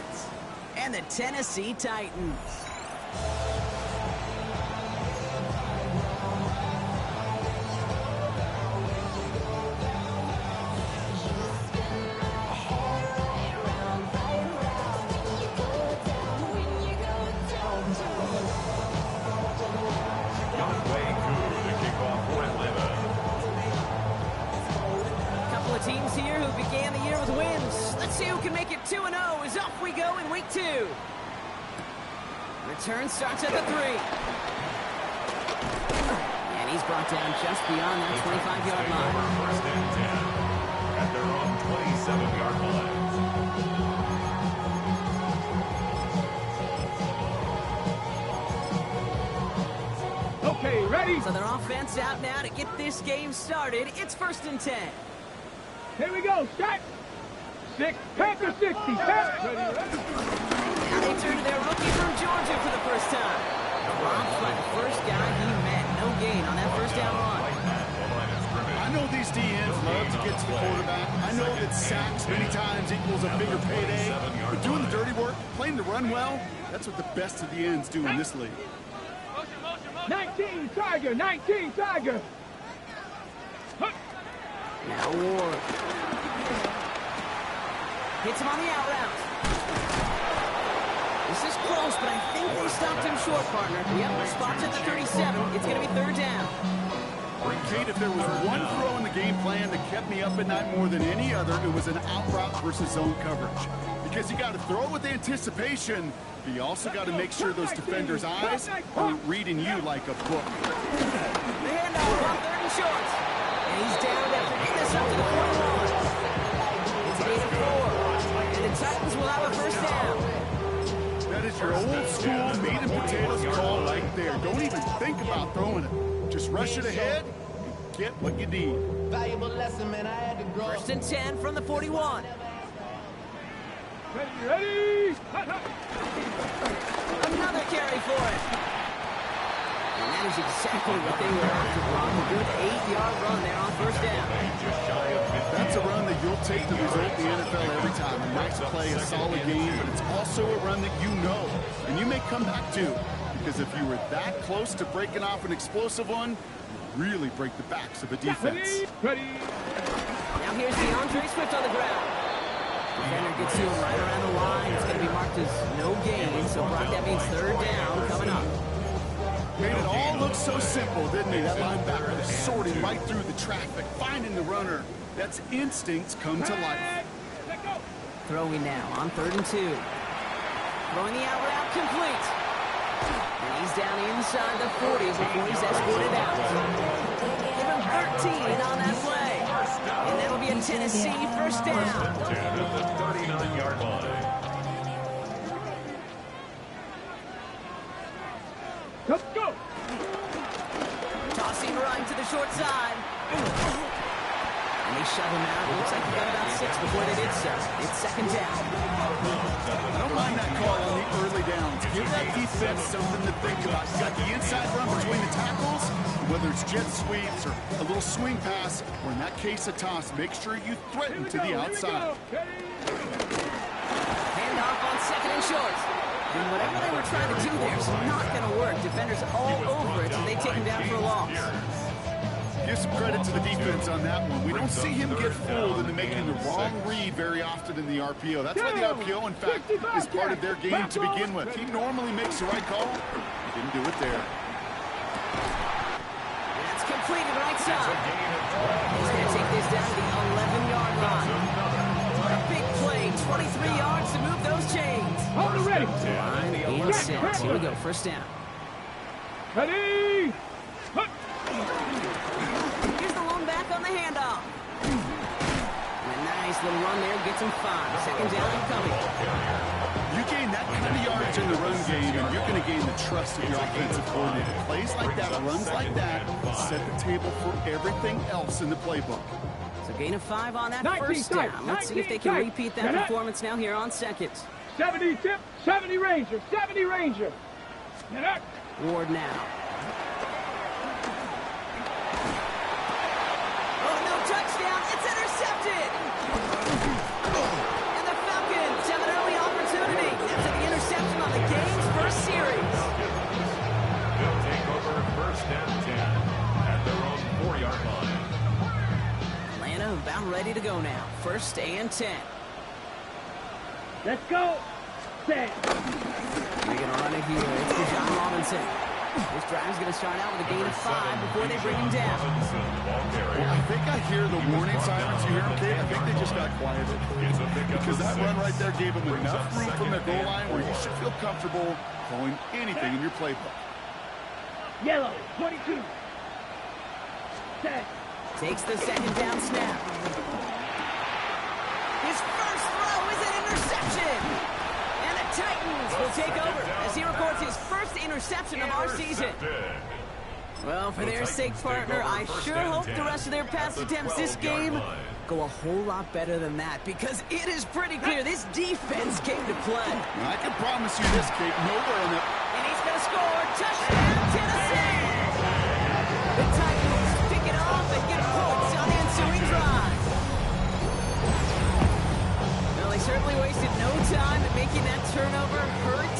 Falcons and the Tennessee Titans. Teams here who began the year with wins. Let's see who can make it 2-0 as off we go in week 2. Return starts at the 3. And he's brought down just beyond that 25-yard line. First and 10 at their own 27-yard line. Okay, ready? So their offense out now to get this game started. It's 1st and 10. Here we go, start. 6, Panther 60, ready, ready. Now they turn to their rookie from Georgia for the first time. Dropped by the first guy he met. No gain on that first down run. I know these DNs love to get to the quarterback. I know that sacks many times equals a bigger payday. But doing the dirty work, playing the run well, that's what the best of the ends do in this league. 19, Tiger, 19, Tiger. Now Ward. Hits him on the out route. This is close, but I think they stopped him short, partner. Yep, spots at the 37. It's going to be 3rd down. Kate, if there was one throw in the game plan that kept me up at night more than any other, it was an out route versus zone coverage. Because you got to throw with anticipation, but you also got to make sure those defenders' eyes are reading you like a book. The handoff on 30 short. And he's down after getting this up to the 41. It's a gain of 4. And the Titans will have a first down. That is your old school meat and potatoes call right there. Don't even think about throwing it. Just rush it ahead and get what you need. Valuable lesson, man. I had to grow. 1st and 10 from the 41. Ready, ready. Another carry for it. And that is exactly what they were after, Brock. A good 8-yard run there on first down. That's a run that you'll take to result in the NFL every time. A nice play, a solid game, but it's also a run that you know, and you may come back to. Because if you were that close to breaking off an explosive one, you really break the backs of a defense. Ready. Now here's DeAndre Swift on the ground. Defender gets to him right around the line. It's going to be marked as no gain, so Brock, that means 3rd down coming up. Made it all look so simple, didn't he? That linebacker was sorting right through the traffic, finding the runner. That's instincts come to life. Throwing now on 3rd and 2. Throwing the out route complete. And he's down inside the 40 before he's escorted out. Give him 13 on that play. And that'll be a Tennessee first down. 10 at the 39-yard line. Let's go. Tossing right to the short side. And they shove him out. It looks like he got about 6 before they did so. It's 2nd down. I don't mind that call on the early downs. Give that defense something to think about. You got the inside run between the tackles, whether it's jet sweeps or a little swing pass, or in that case a toss, make sure you threaten to the outside. Handoff on 2nd and short. And whatever they were trying to do there is not going to work. Defenders all over it, so they take him down for a loss. Give some credit to the defense on that one. We don't see him get fooled into making the wrong read very often in the RPO. That's why the RPO, in fact, is part of their game to begin with. He normally makes the right call. He didn't do it there. That's completed right side. He's going to take this down to the 11-yard line. What a big play. 23 yards to move those chains. Hold it ready. Line and set. Here we go. First down. Ready. Here's the lone back on the handoff. And a nice little run there. Gets him 5. 2nd down coming. You gain that kind of yardage in the run game, and you're going to gain the trust of your offensive coordinator. Plays like that, runs like that, set the table for everything else in the playbook. So gain of 5 on that first down. Let's see if they can repeat that performance now here on 2nd. 70 tip, 70 Ranger, 70 Ranger. Ward now. Oh, no touchdown. It's intercepted. And the Falcons have an early opportunity. ready to go now. 1st and 10. Let's go. Set. They're going to run it here. It's for John Robinson. This drive's going to start out with a gain of 5 before they bring him down. Well, I think I hear the warning sirens. You hear them, Kate? I think they just got quieted. Because that run right there gave them enough room from the goal line where you should feel comfortable calling anything in your playbook. Yellow, 22. Set. Takes the 2nd down snap. His first throw is an interception. And the Titans will take over as he records his first interception of our season. Well, for their sake, partner, I sure hope the rest of their pass attempts this game go a whole lot better than that, because it is pretty clear this defense came to play. I can promise you this, Kate, nowhere on that. And he's going to score. Touchdown, Tennessee! The Titans pick it off and get points on the ensuing drive. Well, they certainly wasted no time in making that turnover hurt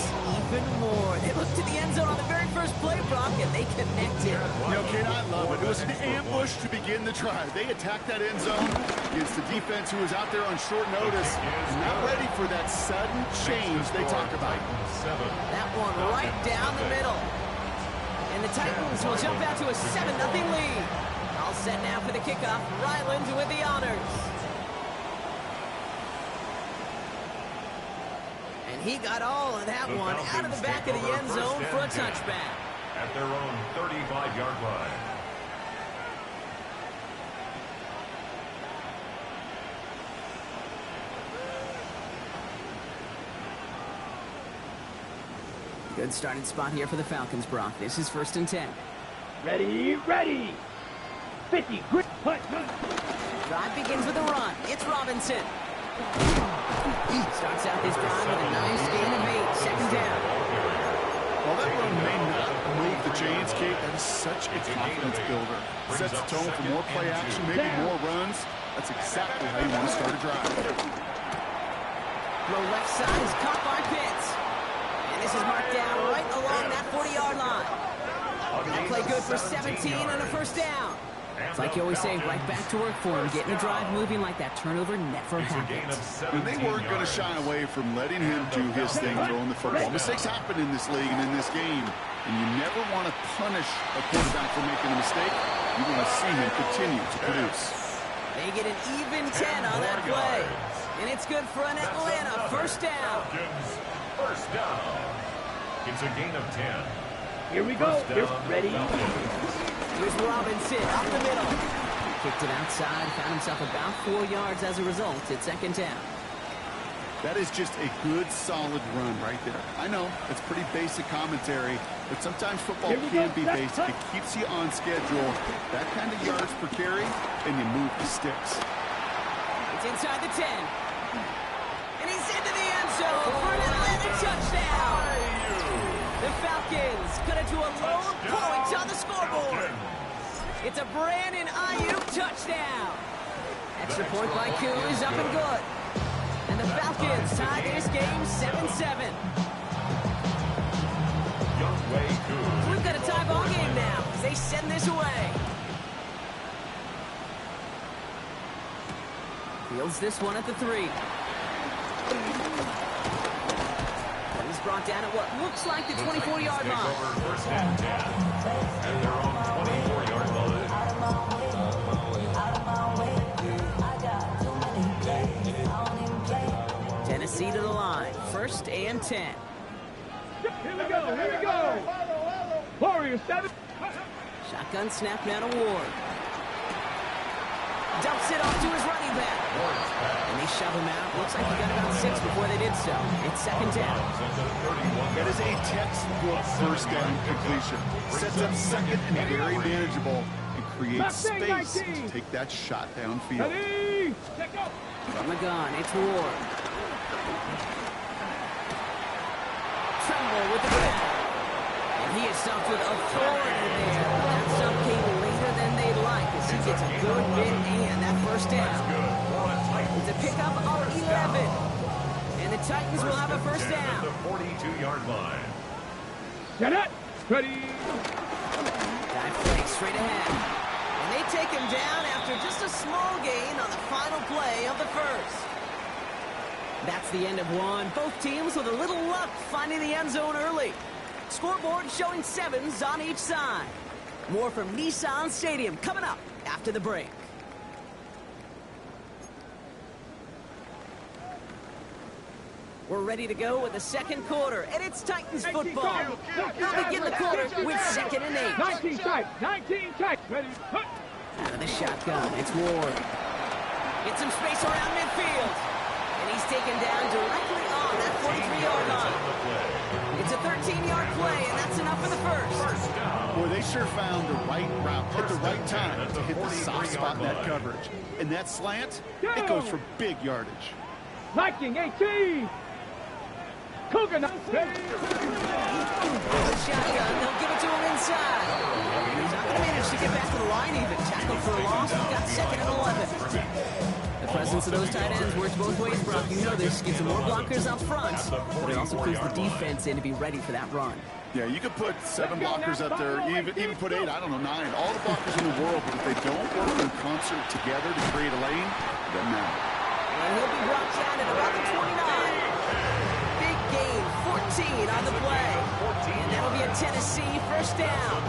even more. They looked to the end zone on the very first play, Brock, and they connected. You know, Kate, I love it. It was an ambush to begin the drive. They attacked that end zone against the defense who was out there on short notice and not ready for that sudden change they talk about. That one right down the middle. And the Titans will jump out to a 7-0 lead. All set now for the kickoff. Ryland with the honors. And he got all of that one out of the back of the end zone for a touchback. At their own 35-yard line. Good starting spot here for the Falcons, Brock. This is 1st and 10. Ready, ready. 50, grit, punt. Drive begins with a run. It's Robinson. Starts out this drive with a nice gain of 8. 2nd down. While that run may not move the chains, Kate, that is such a confidence builder. Sets the tone for more play action, maybe more runs. That's exactly how you want to start a drive. Throw left side is caught by Pitts. And this is marked down right along that 40-yard line. That play good for 17 and a 1st down. It's like you always say, right back to work for him. Getting the drive moving like that turnover never happens. And they weren't going to shy away from letting him do his thing throwing the football. Mistakes happen in this league and in this game. And you never want to punish a quarterback for making a mistake. You want to see him continue to produce. They get an even 10 on that play. And it's good for an Atlanta 1st down. 1st down. It's a gain of 10. Here we go. Ready. Here's Robinson up the middle. Kicked it outside, found himself about 4 yards as a result. It's 2nd down. That is just a good, solid run right there. I know, it's pretty basic commentary, but sometimes football can be basic. It keeps you on schedule. That kind of yards per carry, and you move the sticks. It's inside the 10. And he's into the end zone for an Atlanta touchdown. The Falcons cut it to a lone point on the scoreboard. It's a Brandon Ayuk touchdown. Extra point by Koo is up and good. And the Falcons tie this game 7-7. We've got a tie ball game now as they send this away. Fields this one at the 3. And he's brought down at what looks like the 24-yard line. 1st and 10. At their own 24-yard line. Tennessee to the line. 1st and 10. Here we go. Here we go. Warriors 7. Shotgun snap now to Ward. Dumps it off to his running back. And they shove him out. Looks like he got about 6 before they did so. It's 2nd down. That is a textbook 1st down completion. Sets up 2nd and very manageable and creates space to take that shot downfield. Ready. Check up. From the gun, it's Ward. Tremble with the grab. And he is stuffed with authority there. That stuff came later than they'd like as he gets a good bit and that 1st down. It's a pickup of 11. And the Titans will have a 1st down. The 42-yard line. Get it. Ready. Dive fake straight ahead. And They take him down after just a small gain on the final play of the first. That's the end of one. Both teams with a little luck finding the end zone early. Scoreboard showing 7s on each side. More from Nissan Stadium coming up after the break. We're ready to go with the second quarter, and it's Titans football. They'll begin the quarter with 2nd and 8. 19 tight, 19 tight. Ready? Hut. Out of the shotgun, it's Ward. Get some space around midfield. And he's taken down directly on that 43-yard line. It's a 13-yard play, and that's enough for the first. Boy, they sure found the right route at the right time to hit the soft spot in that coverage. And that slant, it goes for big yardage. Viking 18. Cougar 19. The shotgun, they'll give it to him inside. He's not going to manage to get back to the line even. Tackled for a loss, he's got 2nd and 11. The presence of those tight ends works both ways, Brock. You know this. Gives them more blockers up front, but it also clues the defense in to be ready for that run. Yeah, you could put 7 blockers up there, even put 8, I don't know, 9. All the blockers in the world, but if they don't work in concert together to create a lane, it doesn't matter. And he'll be brought down at about the 29. Big gain, 14 on the play. And that'll be a Tennessee first down.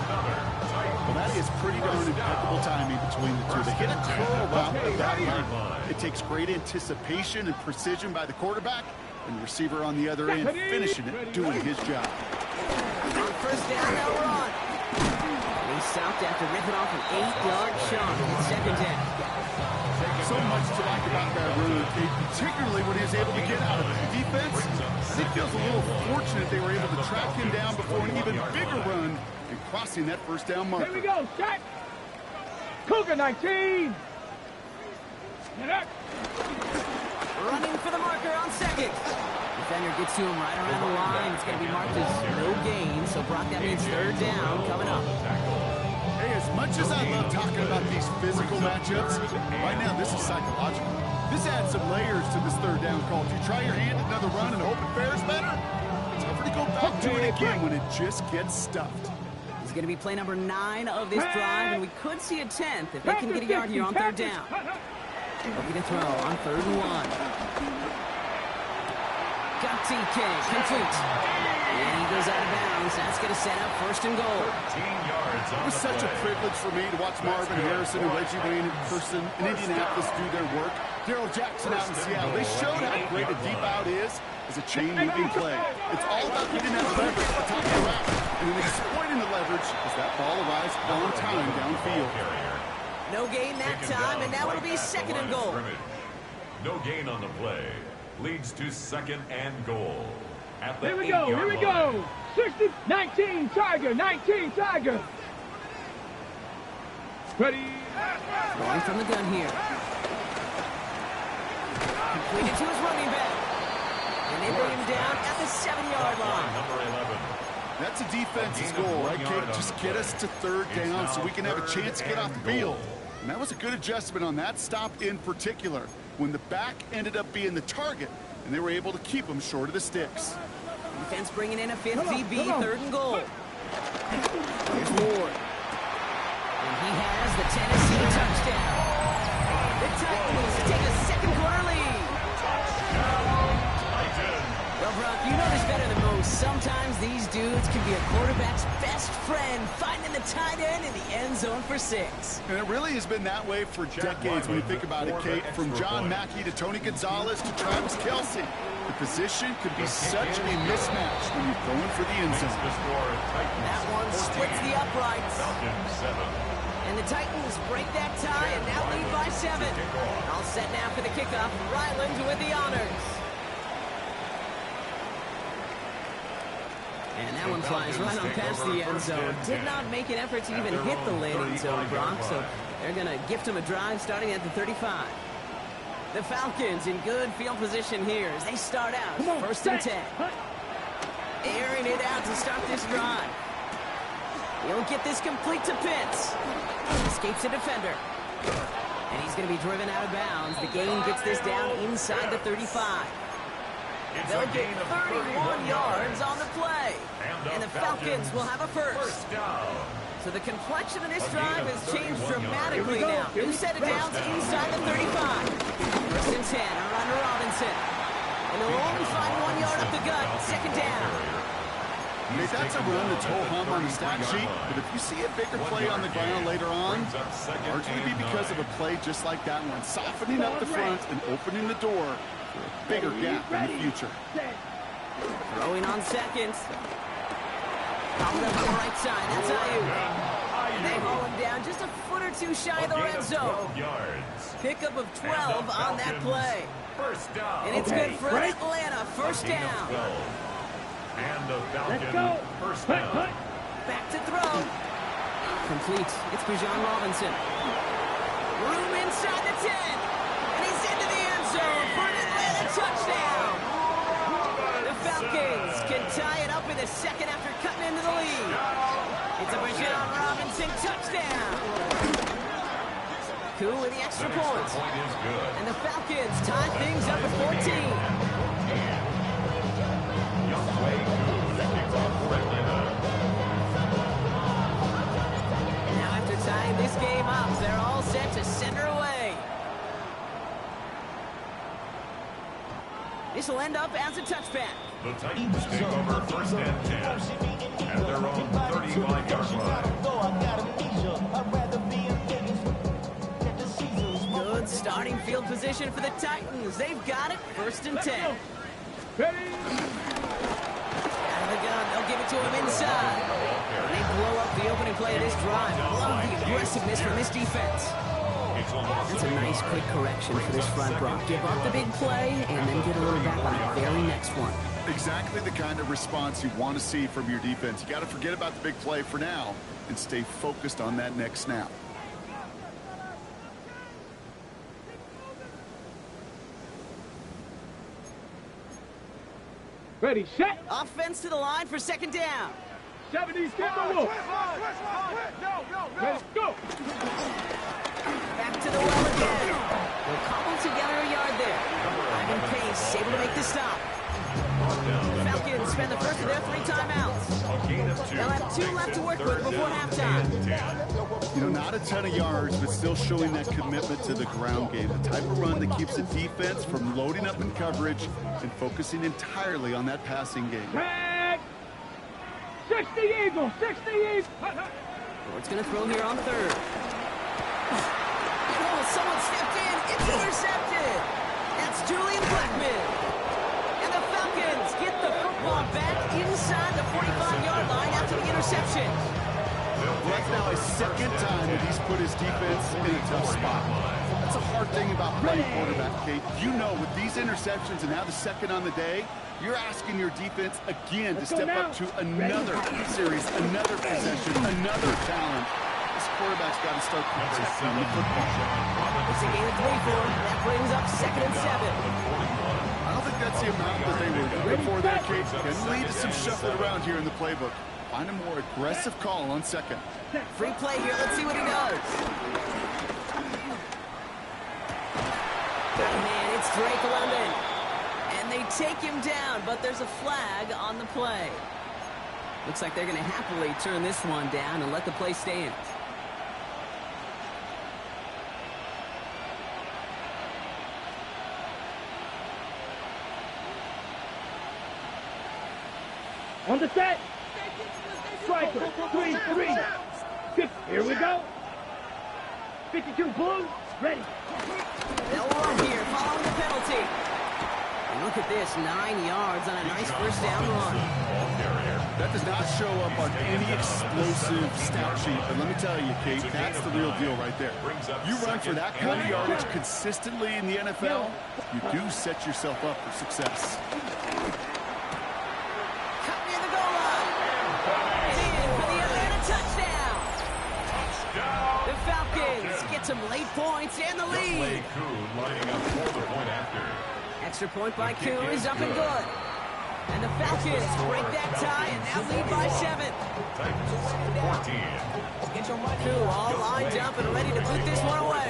Well, that is pretty darn impeccable timing between the two. They hit a curl route at that line. It takes great anticipation and precision by the quarterback, and the receiver on the other end finishing it, doing his job. On first down, they'll run. And he stopped after ripping off an 8-yard chunk in 2nd down. So much to like about that run, particularly when he was able to get out of it. The defense, I think, feels a little fortunate they were able to track him down before an even bigger run and crossing that first down marker. Here we go, shot. Cougar 19. Get up. Running for the marker on 2nd. Defender gets to him right around the line. It's going to be marked as no gain, so Brock, that means 3rd down coming up. Hey, as much as I love talking about these physical matchups, right now this is psychological. This adds some layers to this 3rd down call. If you try your hand at another run and hope it fares better, it's tougher to go back to it again when it just gets stuffed. He's going to be play number 9 of this drive, and we could see a 10th if they can get a yard here on 3rd down. Looking to throw on 3rd and 1. Got TK, complete. And he goes out of bounds. That's going to set up 1st and goal. It was such a privilege for me to watch Marvin Harrison and Reggie Wayne in person in Indianapolis do their work. Daryl Jackson out in Seattle. They showed how great a deep out is as a chain-moving play. It's all about getting that leverage at the top of the route and then exploiting the leverage as that ball arrives on time downfield. No gain that time, and now it'll be 2nd and goal. No gain on the play. Leads to 2nd and goal. At the Here we go, here we go. 60, 19, Tiger, 19, Tiger. Ready. Going from the gun here. Completed to his running back. And they bring him down at the 7-yard line. Number 11. That's a defense's goal, right, Kate? Just get us to 3rd down so we can have a chance to get off the field. And that was a good adjustment on that stop in particular, when the back ended up being the target, and they were able to keep him short of the sticks. Defense bringing in a 5th DB, 3rd and goal. Here's Ward. And he has the Tennessee touchdown. The Titans take a 2nd quarter lead. Well, Brock, you know this better than most. Sometimes these dudes can be a quarterback's best friend, finding the tight end in the end zone for 6. And it really has been that way for decades when you think about it, Kate. From John Mackey to Tony Gonzalez to Travis Kelce. The position could be such a mismatch when you're going for the end zone. That one splits the uprights. And the Titans break that tie and now lead by 7. All set now for the kickoff. Ryland with the honors. And that one flies right on past the end zone. Did not make an effort to even hit the landing zone, Brock, so they're going to gift him a drive starting at the 35. The Falcons in good field position here as they start out 1st and 10. Airing it out to start this drive. He'll get this complete to Pitts. Escapes a defender. And he's going to be driven out of bounds. The gain gets this down inside the 35. They'll get 31 yards on the play. And the Falcons will have a first. So the complexion of this drive has changed dramatically now. New set of downs inside the 35. First and 10 are under Robinson. And they'll only find 1 yard up the gut. Second down. Hey, that's a run that's ho-hum on the stat sheet, but if you see a bigger play on the ground later on, largely be because of a play just like that one, softening up the front and opening the door for a bigger gap in the future. Throwing on seconds. Popped up on the right side. That's Ayuk. And they haul him down just a foot or two shy of the red zone. Pickup of 12 on that play. And it's good for Atlanta. First down. And the Falcons first down. Back to throw. Complete. It's Bijan Robinson. Room inside the 10. And he's into the end zone for an Atlanta touchdown. The Falcons can tie it up in the second after cutting into the lead. It's a Bijan Robinson touchdown. Koo with the extra point. And the Falcons tie things up at 14. Now after tying this game up, they're all set to send her away. This will end up as a touchback. The Titans take over first and 10 at their own 35-yard line. Good starting field position for the Titans. They've got it. First and 10. Ready? Out of the gun. They'll give it to him inside. They blow up the opening play of this drive. Love the aggressiveness from this defense. That's a nice quick correction for this front row. Give up the big play and then get a little back on the very next one. Exactly the kind of response you want to see from your defense. You got to forget about the big play for now and stay focused on that next snap. Ready, set. Offense to the line for second down. 70s, get the wolf. Ready, go. Back to the well again. They'll cobble together a yard there. Ivan Pace able to make the stop. Falcons spend the first of their 3 timeouts. They'll have 2 left to work with before halftime. You know, not a ton of yards, but still showing that commitment to the ground game. The type of run that keeps the defense from loading up in coverage and focusing entirely on that passing game. Tag. 60 Eagles, 60 Eagles. Ford's going to throw here on third. Oh, someone stepped in. It's intercepted. That's Julian Blackman. And the Falcons get the football back inside the 45-yard line after the interception. Well, that's now his second time that he's put his defense in a tough spot. That's a hard thing about playing quarterback, Kate. You know, with these interceptions and now the second on the day, you're asking your defense again to step up to another series, another possession, another challenge. This quarterback's got to start practicing the football. It's a gain of 3 for him. That brings up second and 7. I don't think that's the amount that they were looking for there, Kate. Can lead to some shuffling around here in the playbook. Find a more aggressive call on second. Free play here. Let's see what he does. Man, it's Drake London. And they take him down, but there's a flag on the play. Looks like they're going to happily turn this one down and let the play stand. On the set. Striker, 3-3. Here we go. 52 blue, ready. They'll run here following the penalty. And look at this, 9 yards on a nice first down run. That does not show up on any explosive stat sheet, but let me tell you, Kate, that's the real deal right there. You run for that kind of yardage consistently in the NFL, you do set yourself up for success. Some late points and the lead. Lining up for the point after. Extra point by Koo is up and good. And the Falcons break that tie and now lead by 7. Titans 14. Koo all lined up and ready to put this one away.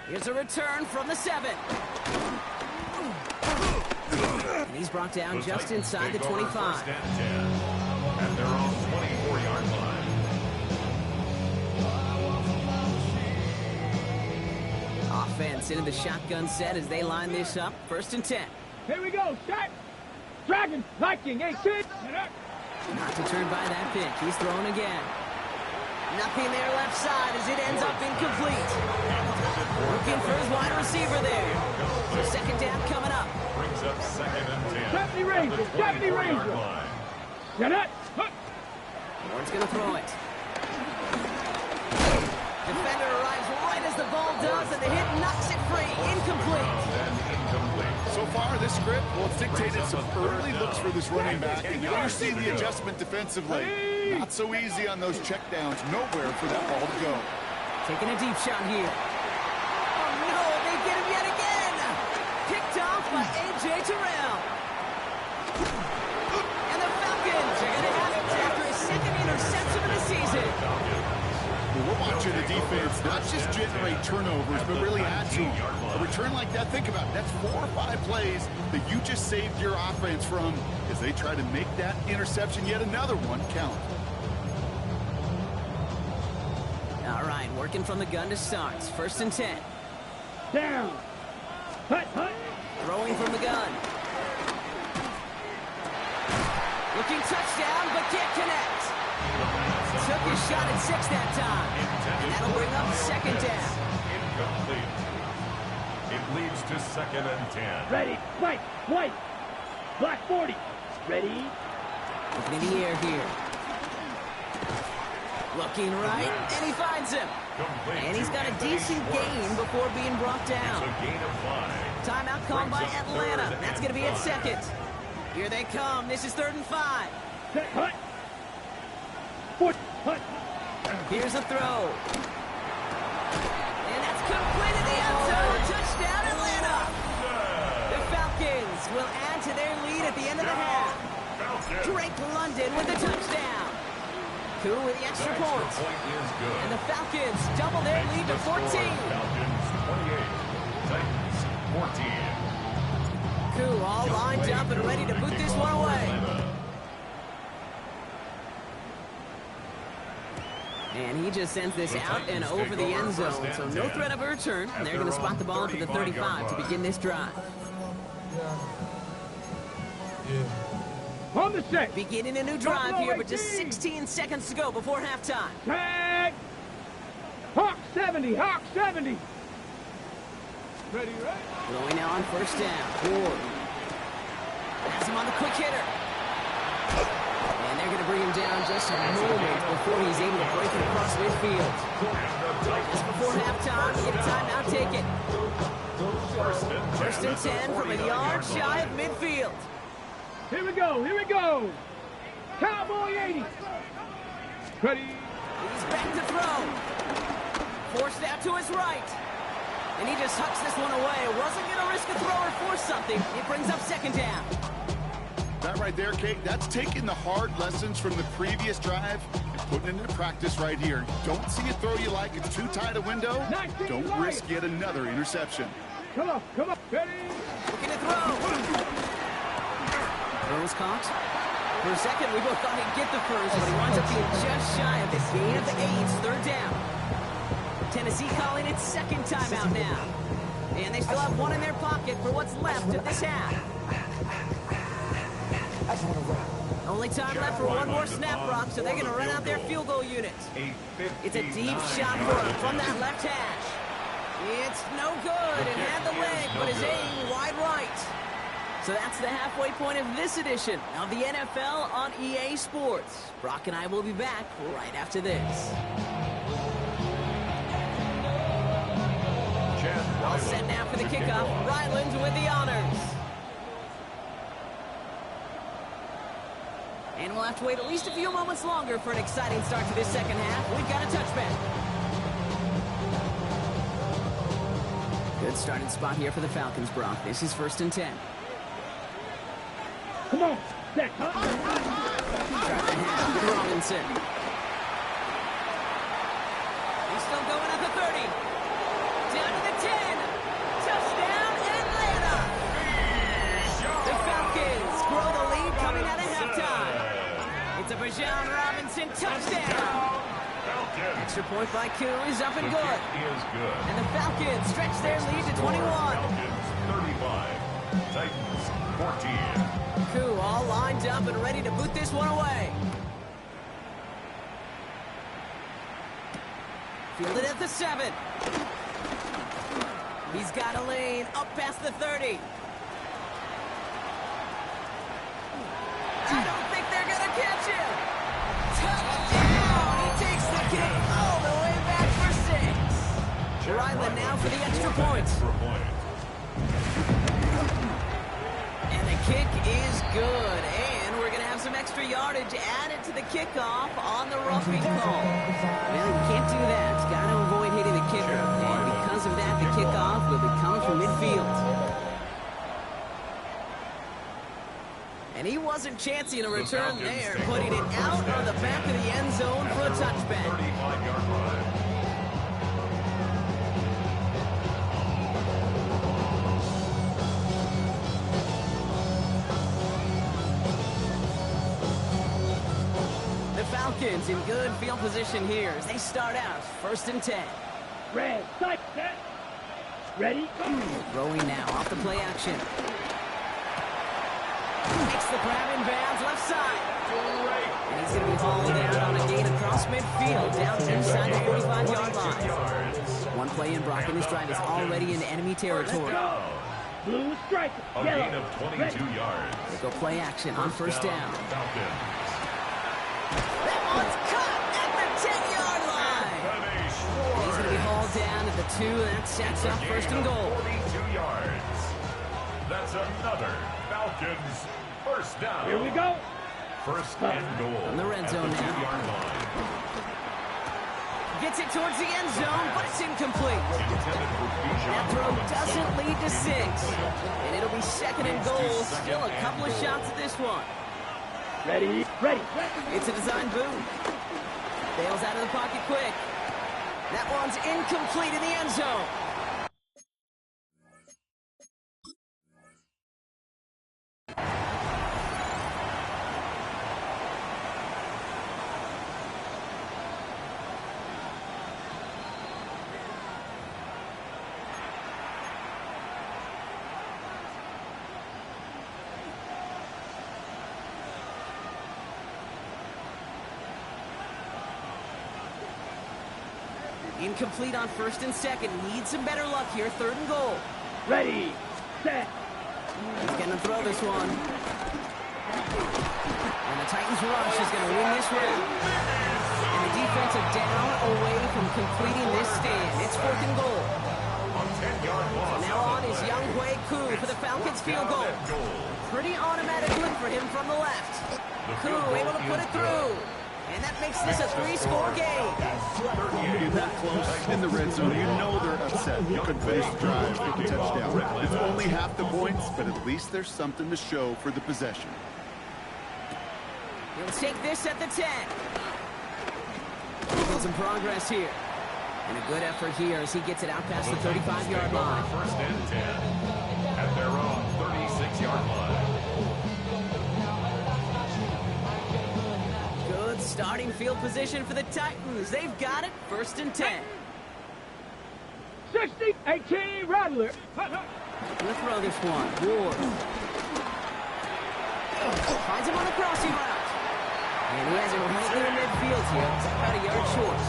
Here's a return from the 7. And he's brought down The just Titans inside the take over 25. first and 10 at their own 24-yard line. Offense into the shotgun set as they line this up. First and 10. Here we go, set. Dragon, Viking, 18. Not deterred by that pitch. He's throwing again. Nothing there left side as it ends up incomplete. Looking for his wide receiver there. So second down coming up. Brings up second and 10. 70 Rangers, 70 Rangers. Get it. Ward's going to throw it. Defender arrives right as the ball does, and the hit knocks it free. Incomplete. So far, this script, well, it's dictated some early looks for this running back, and now you see the adjustment defensively. Not so easy on those checkdowns. Nowhere for that ball to go. Taking a deep shot here. Oh, no, they get him yet again. Picked off by A.J. Terrell. And the Falcons are going to have it after his second interception of the season. Well, we're watching the defense not just generate turnovers, but really add to them. A return like that, think about it, that's 4 or 5 plays that you just saved your offense from as they try to make that interception, yet another one, count. All right, working from the gun to start. First and 10. Down. Hut, hut. Throwing from the gun. Looking touchdown, but can't connect. Took his shot at 6 that time. And that'll bring up second down. Incomplete. It leads to second and 10. Ready. White. White. Black 40. Ready. Looking in the air here. Looking right, and he finds him. Complete And he's got a decent gain before being brought down. It's a gain of 5. Timeout called by Atlanta. That's going to be at second. Here they come. This is 3rd and 5. Set. Hut. Foot. Hut. Here's a throw. And that's complete in the end zone. Touchdown, Atlanta. The Falcons will add to their lead at the end of the half. Drake London with the touchdown. Koo with the extra point. Point is good. And the Falcons double their lead to 14. Falcons 28, Titans 14. Koo all lined up and ready to boot this one away. And he just sends this out and over the end zone, so no threat of a return. They're going to spot the ball for the 35 to begin this drive. On the set. Beginning a new drive here, but just 16 seconds to go before halftime. Tag. Hawk 70. Hawk 70. Ready, right? Throwing now on first down. Ward has him on the quick hitter. And they're going to bring him down just a moment before he's able to break it across midfield. Just before halftime, we get a timeout taken. First and 10 from a yard shy of midfield. Here we go. Here we go. Cowboy 80. Ready. He's back to throw. Forced out to his right. And he just hucks this one away. Wasn't going to risk a throw or force something. It brings up second down. That right there, Kate, that's taking the hard lessons from the previous drive and putting it into practice right here. Don't see a throw you like, it's too tight a window. Don't risk yet another interception. Come on, come on. Ready. Looking to throw. Throws caught. For a second, we both thought he'd get the first, but he winds up being just shy of this gain of the 8. Third down. Tennessee calling its second timeout now. And they still have one in their pocket for what's left of this half. Only time left for one more snap, Brock, so they're going to run out their field goal unit. It's a deep shot for him from that left hash. It's no good, and had the leg, but is aimed wide right. So that's the halfway point of this edition of the NFL on EA Sports. Brock and I will be back right after this. All set now for the kickoff. Ryland with the honors. And we'll have to wait at least a few moments longer for an exciting start to this second half. We've got a touchback. Good starting spot here for the Falcons, Brock. This is 1st and 10. Come on. Set. Start the half with Robinson. He's still going at the 30. Down to the 10. Touchdown, Atlanta. The Falcons extra point by Koo is up and The good. kick is good. And the Falcons stretch their lead to 21. Falcons 35, Titans 14. Koo all lined up and ready to boot this one away. Fielded at the 7. He's got a lane up past the 30. I don't think they're going to catch him. Touchdown! He takes the kick all the way back for 6. Ryland now for the extra point. And the kick is good. And we're going to have some extra yardage added to the kickoff on the roughing call. Well, you can't do that. Got to avoid hitting the kicker. And because of that, the kickoff will be coming from midfield. And he wasn't chancing a return there, putting it out on the back of the end zone for a touchback. 35-yard line. The Falcons in good field position here as they start out 1st and 10. Red, sight, set. Ready, go. Throwing now off the play action. Makes the grab in bounds left side. And he's going to be hauled down on a gain across midfield, down inside the 45-yard line. One play in, Brock, and this drive is already in enemy territory. Blue strike, A yellow. gain of 22 yards. They go play action on 1st down. Falcons. That one's caught at the 10-yard line. Finish. And he's going to be hauled down at the 2, and that sets up 1st and goal. 42 yards. That's another Falcons 1st down. Here we go. 1st and goal. On the red at zone the now. 2-yard line. Gets it towards the end zone, but it's incomplete. Intended for Bijan. That throw doesn't lead to 6. And it'll be 2nd and goal. Still a couple of shots at this one. Ready, ready. It's a design boot. Bails out of the pocket quick. That one's incomplete in the end zone. Incomplete on 1st and 2nd. Needs some better luck here. 3rd and goal. Ready, set. He's going to throw this one. And the Titans rush is going to win this round. And the defensive down away from completing this stand. It's 4th and goal. A 10-yard loss. Now on is Younghoe Koo for the Falcons field goal. Pretty automatic look for him from the left. Koo able to put it through. And that makes this a 3-score game. Get that close in the red zone, you know they're upset. You could finish the drive, get the touchdown. It's only half the points, but at least there's something to show for the possession. He'll take this at the 10. Eagles in progress here. And a good effort here as he gets it out past the 35-yard line. 1st and 10 at their own 36-yard line. Good starting field position for the Titans. They've got it. 1st and 10. 60, 18, Rattler. Gonna throw this one. Ward. Finds him on the crossing route. And he has it right there in midfield here. It's about a yard short.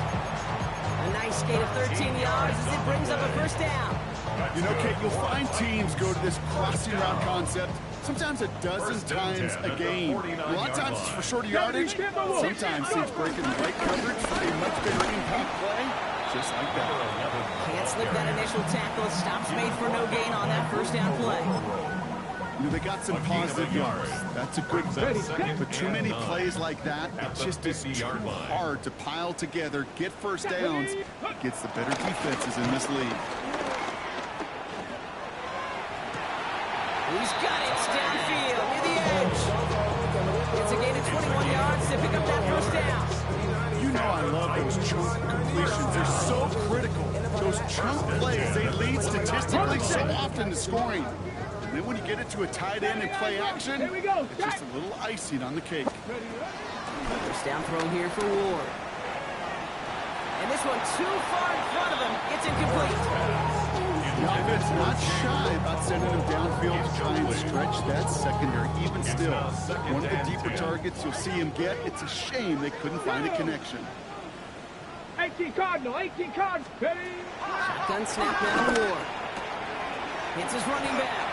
A nice gain of 13 yards as it brings up a 1st down. You know, Kate, you'll find teams go to this crossing route concept sometimes a dozen times a game. A lot of times it's for shorter yardage. Sometimes it's breaking the right coverage for a much bigger impact play. Just like that. Can't slip that initial tackle. Stops made for no gain on that 1st down play. You know, they got some positive yards. That's a good thing. But too many plays like that, it just is too hard to pile together, get 1st downs. It gets the better defenses in this league. He's got it downfield near the edge. It's a gain of 21 yards to pick up that 1st down. You know I love those chunk completions. They're so critical. Those chunk plays, they lead statistically so often to scoring. And then when you get it to a tight end and play action, it's just a little icing on the cake. 1st down throw here for Ward. And this one too far in front of him. It's incomplete. The offense not shy about sending him downfield to try and stretch that secondary. Even still, one of the deeper targets you'll see him get. It's a shame they couldn't find a connection. 18 Cardinal, 18 Cardinal. Shotgun snap now to Ward. Hits his running back.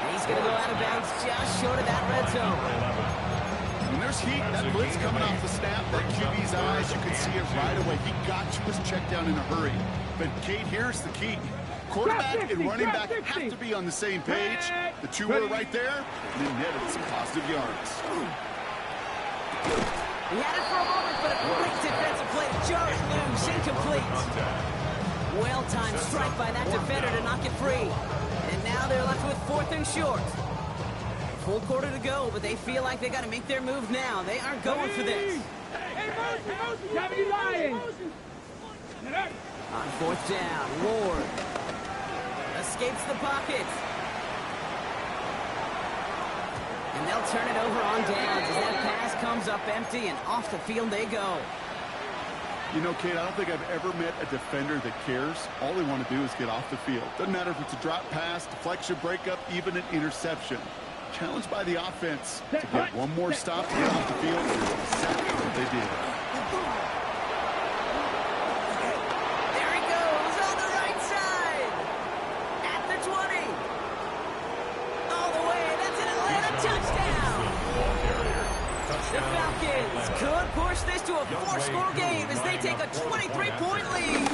And he's going to go out of bounds just short of that red zone. When there's heat, that blitz coming off the snap, that QB's eyes, you can see it right away. He got to his check down in a hurry. But Kate, here's the key. Quarterback and running back have to be on the same page. The two were right there, and then netted some positive yards. He had it for a moment, but a great defensive play to jar it loose, incomplete. Well-timed strike by that defender to knock it free. And now they're left with 4th and short. Full quarter to go, but they feel like they got to make their move now. They aren't going for this. Hey, lying. On 4th down, Ward escapes the pocket. And they'll turn it over on downs as that pass comes up empty, and off the field they go. You know, Kate, I don't think I've ever met a defender that cares. All they want to do is get off the field. Doesn't matter if it's a drop pass, deflection, breakup, even an interception. Challenged by the offense to get one more stop to get off the field. Here's exactly what they did. There he goes on the right side. At the 20. All the way. That's an Atlanta touchdown. The Falcons could push this to a 4-score game as they take a 23-point lead.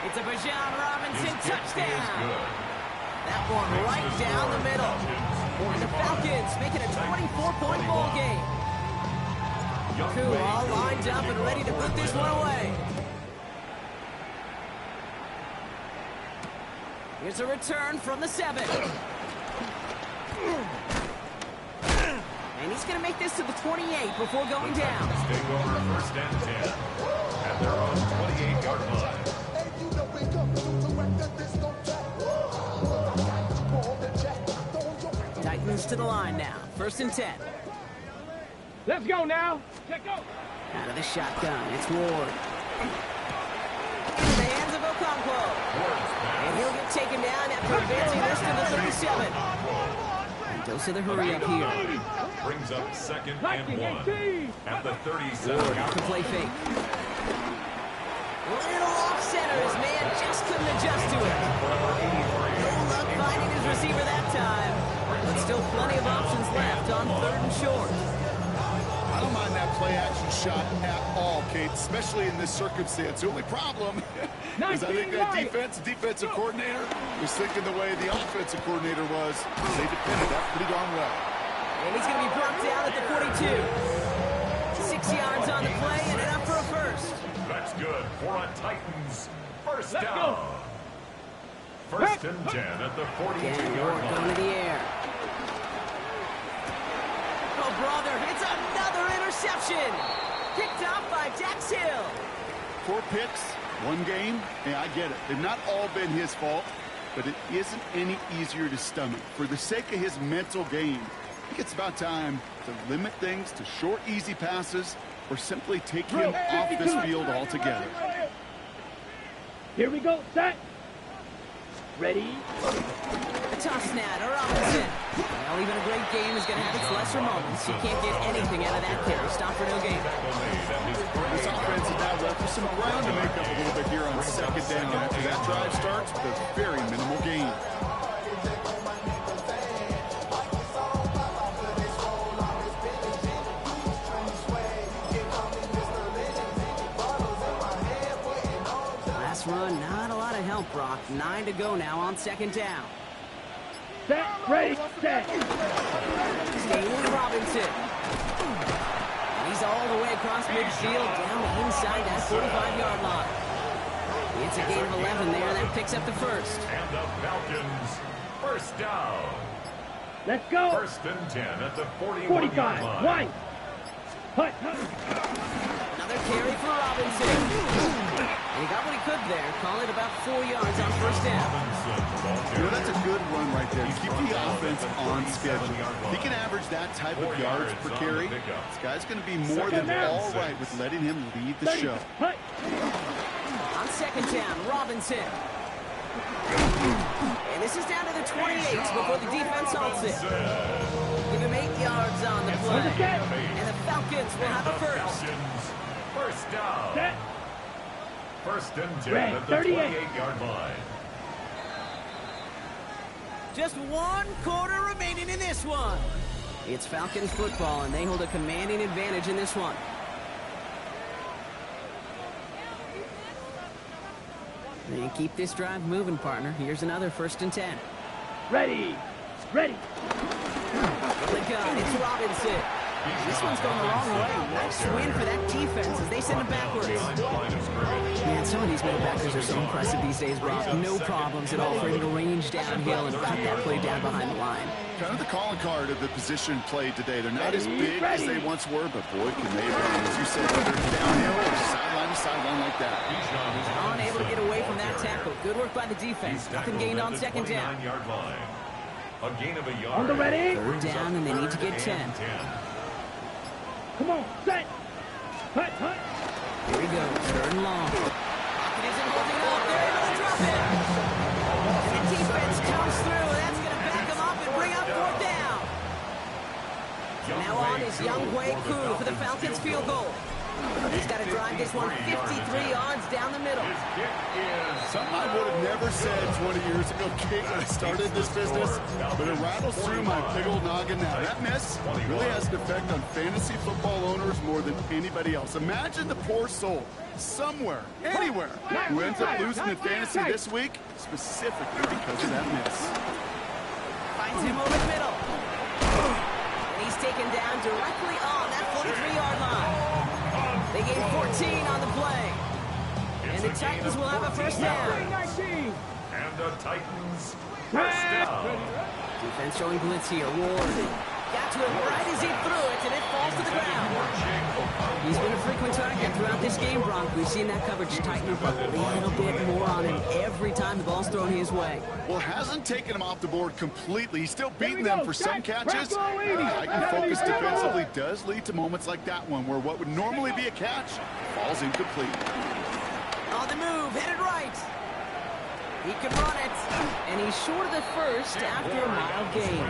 It's a Bijan Robinson touchdown. That one right down the middle. And the Falcons make it a 24-point ball game. Coup all lined up and ready to put this one away. Here's a return from the 7. And he's going to make this to the 28 before going down. Take over 1st and 10 at their own 28-yard line. Titans to the line now. 1st and 10. Let's go now. Check go. Out of the shotgun, it's Ward. Into the hands of Okonkwo. And he'll get taken down after advancing this to the 37. And dose of the hurry up here. Brings up 2nd and 1 at the 37-yard Ward to play fake. Little off center. His man just couldn't adjust to it. No luck finding his receiver that time. But still plenty of options left on 3rd and short. I don't mind that play-action shot at all, Kate, especially in this circumstance. The only problem is I think that defensive coordinator was thinking the way the offensive coordinator was. They defended that pretty darn well. And he's going to be brought down at the 42. 6 yards on the play and enough for a first. That's good for a Titans 1st down. 1st and 10 at the 42-yard Going line. to the air. Oh, brother, it's another interception. Picked off by Dax Hill. 4 picks, 1 game. Yeah, I get it. They've not all been his fault, but it isn't any easier to stomach. For the sake of his mental game, I think it's about time to limit things to short, easy passes or simply take him off this field altogether. Here we go. Set. Ready. A toss now to Robinson. Well, even a great game is going to have its lesser moments. You can't get anything out of that carry. Stop for no gain. This offense is now left with some ground to make up a little bit here on 2nd down. After that drive starts with a very minimal gain. Last run, not a lot of help, Brock. 9 to go now on 2nd down. Set. Ready. Set. Stanley Robinson. And he's all the way across midfield, down inside that 45-yard line. It's a gain of 11 there. That picks up the first. And the Falcons 1st down. Let's go. 1st and 10 at the 41-yard 45. line. Right. Hut. Another carry for Robinson. And he got what he could there. Call it about 4 yards on 1st down. You know, that's a good run right there. Keep the offense offense on schedule. If he can average that type of yards per carry, this guy's going to be more than all right with letting him lead the show. On second down, Robinson. And this is down to the 28 before the defense halts it. Give him 8 yards on the play. And the Falcons will have a first. First down. First and 10 at the 28-yard line. Just 1 quarter remaining in this one. It's Falcons football, and they hold a commanding advantage in this one. And keep this drive moving, partner. Here's another first and 10. Ready. Ready. From the gun, it's Robinson. This one's going the wrong way. Nice win for that defense as they send it backwards. Man, some of these middlebackers are so impressive these days, Rob. No problems at all for him to range downhill and cut that play down behind the line. Kind of the calling card of the position played today. They're not as big as they once were, but boy, can they run. As you said, whether it's downhill or sideline to sideline like that. Unable to get away from that tackle. Good work by the defense. Nothing gained on second down. A gain of a yard. On the ready. Third down, and they need to get 10. Come on, set. Hut. Here we go, third and long. Pocket isn't holding up. They're able to drop it. And the defense comes through. That's going to back them up and bring up fourth down. Now on is Young Wei Koo for the Falcons field goal. He's got to drive this one 53 yards down the middle. Something I would have never said 20 years ago, Kate, when I started this business, but it rattles through my big old noggin now. That miss really has an effect on fantasy football owners more than anybody else. Imagine the poor soul somewhere, anywhere, who ends up losing in fantasy this week, specifically because of that miss. Finds him over the middle. And he's taken down directly on that 43-yard line. They gain 14 on the play. And the Titans will have a first down. And the Titans first down. Defense showing blitz here. Ward got to him right as he threw it, and it falls to the ground. He's been a frequent target throughout this game, Bronk. We've seen that coverage tighten up a little bit more on him every time the ball's thrown his way. Well, hasn't taken him off the board completely. He's still beating them for some catches. I can focus defensively does lead to moments like that one where what would normally be a catch falls incomplete. On the move, headed right. He can run it, and he's short of the first after a mile gain.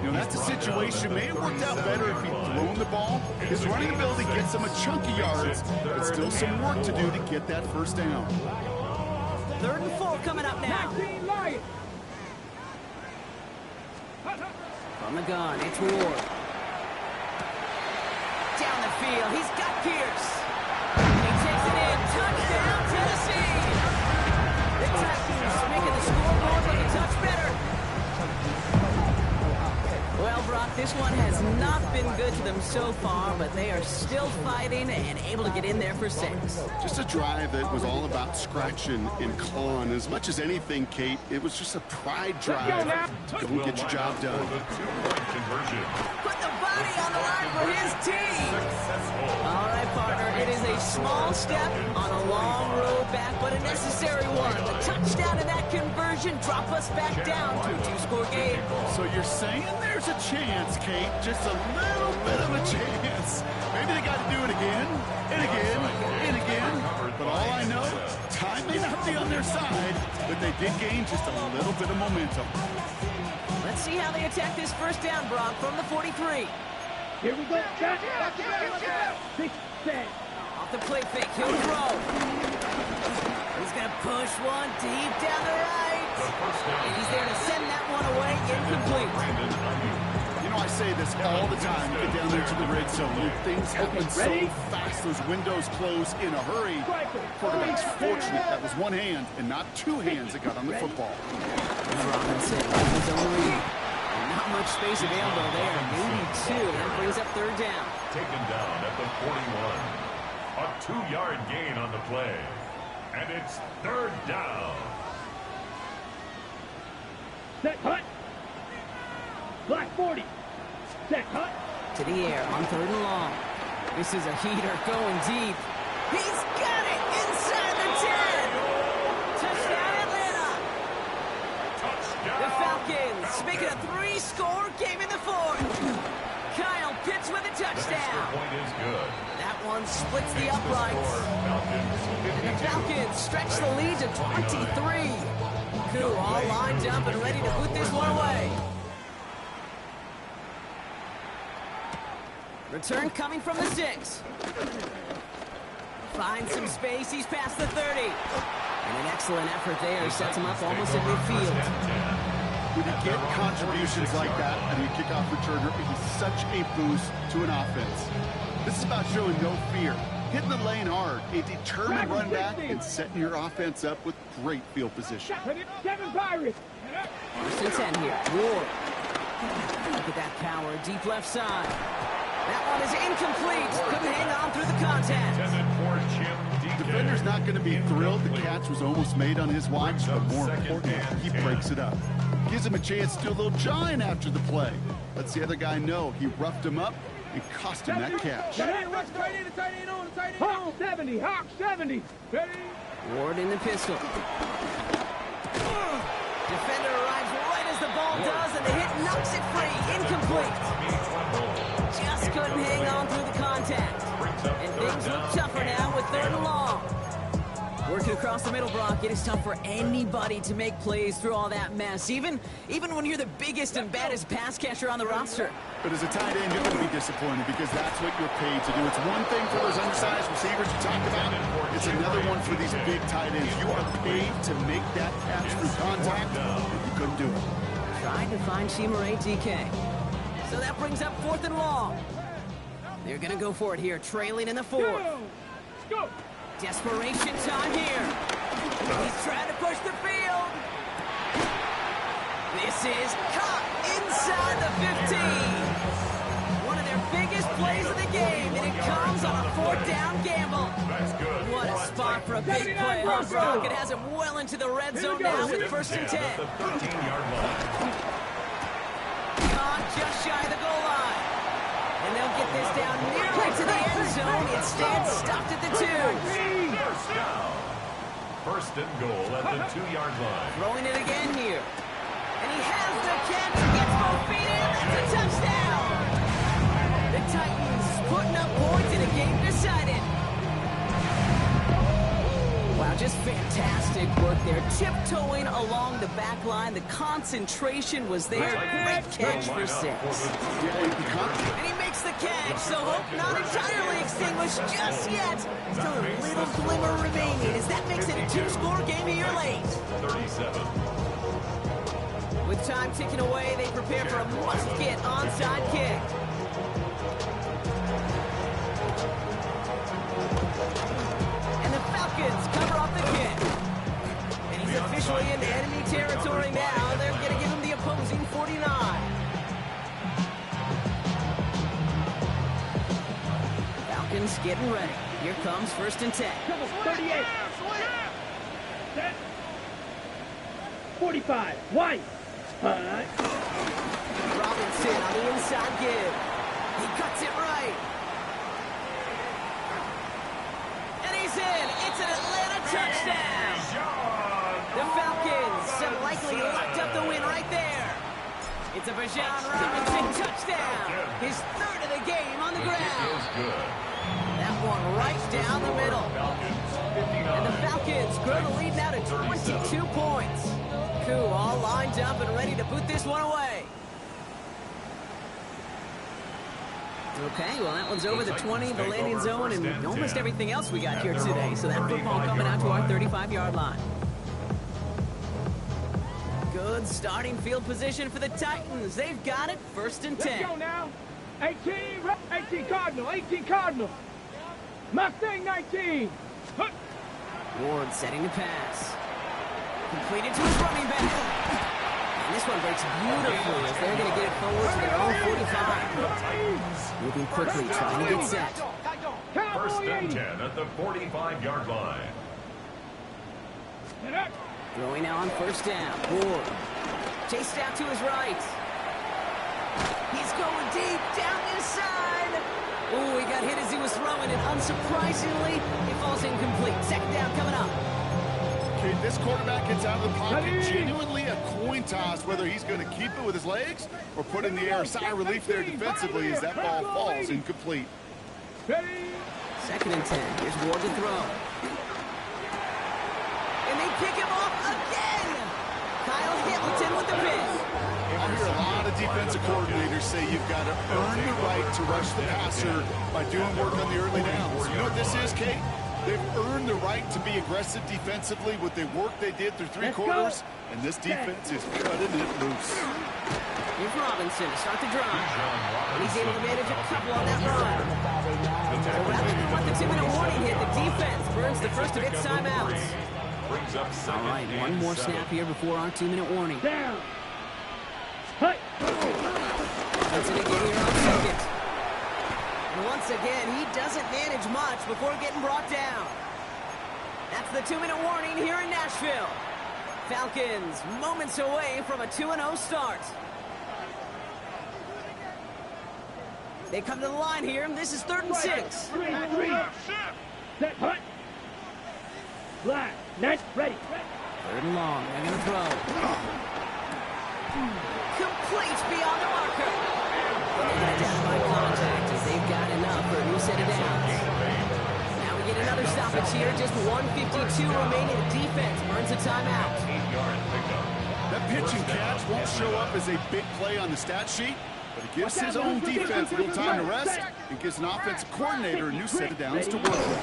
You know, that's a situation. May have worked out better if he'd thrown the ball. His running ability gets him a chunky yards, but still some work to do to get that first down. 3rd and 4 coming up now. From the gun, it's Ward. Down the field, he's got Pierce. He takes it in, touchdown Tennessee. The Titans making the scoreboard look a touch better. Well, Brock, this one has not been good to them so far, but they are still fighting and able to get in there for 6. Just a drive that was all about scratching and clawing. As much as anything, Kate, it was just a pride drive. Go get your job done. Put the body on the line for his team. All right, partner, it is a small step on a long road back, but a necessary one. The touchdown and that conversion drop us back down to a 2-score game. So you're saying there's a chance, Kate, just a little bit of a chance. Maybe they got to do it again, and again, and again. But all I know, time may not be on their side, but they did gain just a little bit of momentum. Let's see how they attack this first down, Brock, from the 43. Here we go. Off the play fake, he'll throw. He's going to push one deep down the right. And he's there to send that one away, incomplete. You know, I say this all the time. You get down there to the red zone. Things happen so fast. Those windows close in a hurry. Quarterback's fortunate that was one hand and not 2 hands that got on the football. Robinson, his own lead. Not much space available there. Maybe 2. That brings up 3rd down. Taken down at the 41. A 2-yard gain on the play. And it's 3rd down. Set, hut. Black 40. Set, hut. To the air on 3rd and long. This is a heater going deep. He's got it inside the 10. Touchdown, Atlanta. Touchdown. The Falcons Falcons make it a 3-score game in the fourth. Kyle Pitts with a touchdown. Point is good. That one splits the uprights. And the Falcons stretch the lead to 23. Koo all lined up and ready to put this one away. Return coming from the 6. Finds some space. He's past the 30. And an excellent effort there sets him up almost at midfield. When you get contributions like that out of your kickoff returner, it is such a boost to an offense. This is about showing no fear, hitting the lane hard, a determined run back, and setting your offense up with great field position. 7 Pirates. First and 10 here. Ward. Look at that power. Deep left side. That one is incomplete. Couldn't hang on through the contact. Defender's not going to be thrilled the catch was almost made on his watch, but more importantly, he breaks it up. Gives him a chance to do a little jawing after the play. Lets the other guy know he roughed him up and cost him that catch. Hawk 70, Hawk 70. Ready? Ward in the pistol. Defender arrives right as the ball does, and the hit knocks it free. Incomplete. Just couldn't hang on through the contact. And things look tougher now with 3rd and long. Working across the middle, Brock, it is tough for anybody to make plays through all that mess, even when you're the biggest and baddest pass catcher on the roster. But as a tight end, you're going to be disappointed because that's what you're paid to do. It's one thing for those undersized receivers you talked about. It's another one for these big tight ends. You are paid to make that catch through contact, and you couldn't do it. Trying to find Chimere DK. So that brings up 4th and long. They're going to go for it here, trailing in the 4th. Go. Desperation time here. He's trying to push the field. This is caught inside the 15. One of their biggest plays of the game, and it comes on a 4th down gamble. What a spot for a big play, huh, Brock? It has him well into the red zone now with 1st and 10. Caught just shy of the goal line. And they'll get this down nearly to the end zone. Instead, stopped at the 2. First down. 1st and goal at the 2-yard line. Throwing it again here. And he has the catch. Gets both feet in. That's a touchdown. The Titans putting up points in a game decided. Wow, just fantastic work there. Tiptoeing along the back line. The concentration was there. Great catch for 6. And he makes the catch, so hope not entirely extinguished just yet. Still a little glimmer remaining as that makes it a 2-score game a year late. 37. With time ticking away, they prepare for a must-get onside kick. And the Falcons cover off the kick. And he's officially into enemy territory now. They're going to give him the opposing 49. Falcons getting ready. Here comes 1st and 10. 38. 45. White. Robinson on the inside give. He cuts it right. And he's in. It's an Atlanta touchdown. The Falcons have likely locked up the win right there. It's a Bijan Robinson touchdown. His 3rd of the game on the ground. That one right down the middle. And the Falcons grow the lead now to 22 points. Koo all lined up and ready to put this one away. Okay, well, that one's over the 20, the landing zone, and almost everything else we got here today. So that football coming out to our 35-yard line. Good starting field position for the Titans. They've got it, 1st and 10. Let's go now. 18 Cardinal, 18 Cardinal. Mustang 19. Ward setting the pass. Completed to his running back. And this one breaks beautifully as they're going to get it forward to their own 45. Moving quickly, trying to get set. 1st and 10 at the 45-yard line. Throwing now on 1st down. Ward. Chased out to his right. He's going deep down inside. Ooh, he got hit as he was throwing it. Unsurprisingly, it falls incomplete. 2nd down coming up. Okay, this quarterback gets out of the pocket, genuinely a coin toss, whether he's going to keep it with his legs or put in the air. Sigh of relief there defensively as that ball falls incomplete. Second and 10. Here's Ward to throw. And they pick him off again. Kyle Hamilton with the pick. I hear a lot of defensive coordinators say you've got to earn the right to rush the passer by doing work on the early downs. You know what this is, Kate? They've earned the right to be aggressive defensively with the work they did through three quarters, and this defense is cutting it loose. Here's Robinson to start the drive. And he's able to manage a couple on that run. So rather than let the 2-minute warning hit, the defense burns the first of its timeouts. All right, one more snap here before our 2-minute warning. Down. Hut. That's it again here on second. And once again, he doesn't manage much before getting brought down. That's the 2-minute warning here in Nashville. Falcons moments away from a 2-0 start. They come to the line here, and this is 3rd and 6. Three. Set. Hut. Black. Net. Ready. 3rd and long. They're going to throw. Complete beyond the marker. Down by contact as they've got enough for a new set of downs. Now we get another stoppage here. Just 1:52 remaining. The defense burns a timeout. That pitch and catch won't show up as a big play on the stat sheet, but it gives his own defense a little time to rest and gives an offensive coordinator a new set of downs to work with.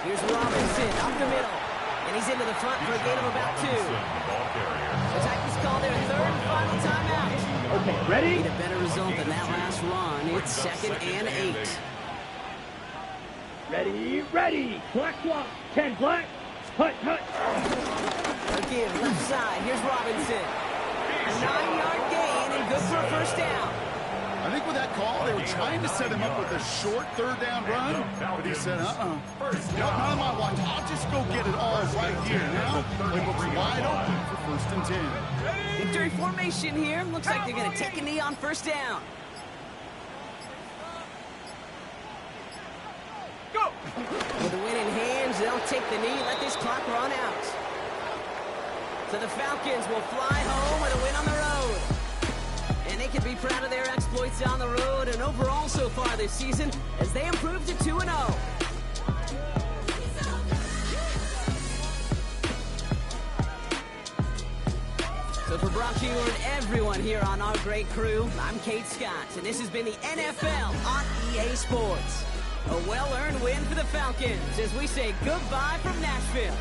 Here's Robinson up the middle, and he's into the front for a gain of about 2. The Titans call their 3rd and final timeout. Okay, ready? Need a better result than that last run. It's 2nd and 8. Ready. Black swap. 10 black. Hut. Again, left side. Here's Robinson. A 9-yard gain and good for a first down. I think with that call, they were trying to set him up with a short 3rd down run, but he said, not on my watch. I'll just go get it all right here. Now, it looks wide open for 1st and 10. Victory formation here. Looks like they're going to take a knee on first down. Go. With the win in hands, they'll take the knee, let this clock run out. So the Falcons will fly home with a win on the road. And they can be proud of their exploits on the road and overall so far this season as they improve to 2-0. So for Brock Hugher and everyone here on our great crew, I'm Kate Scott, and this has been the NFL on EA Sports. A well-earned win for the Falcons as we say goodbye from Nashville.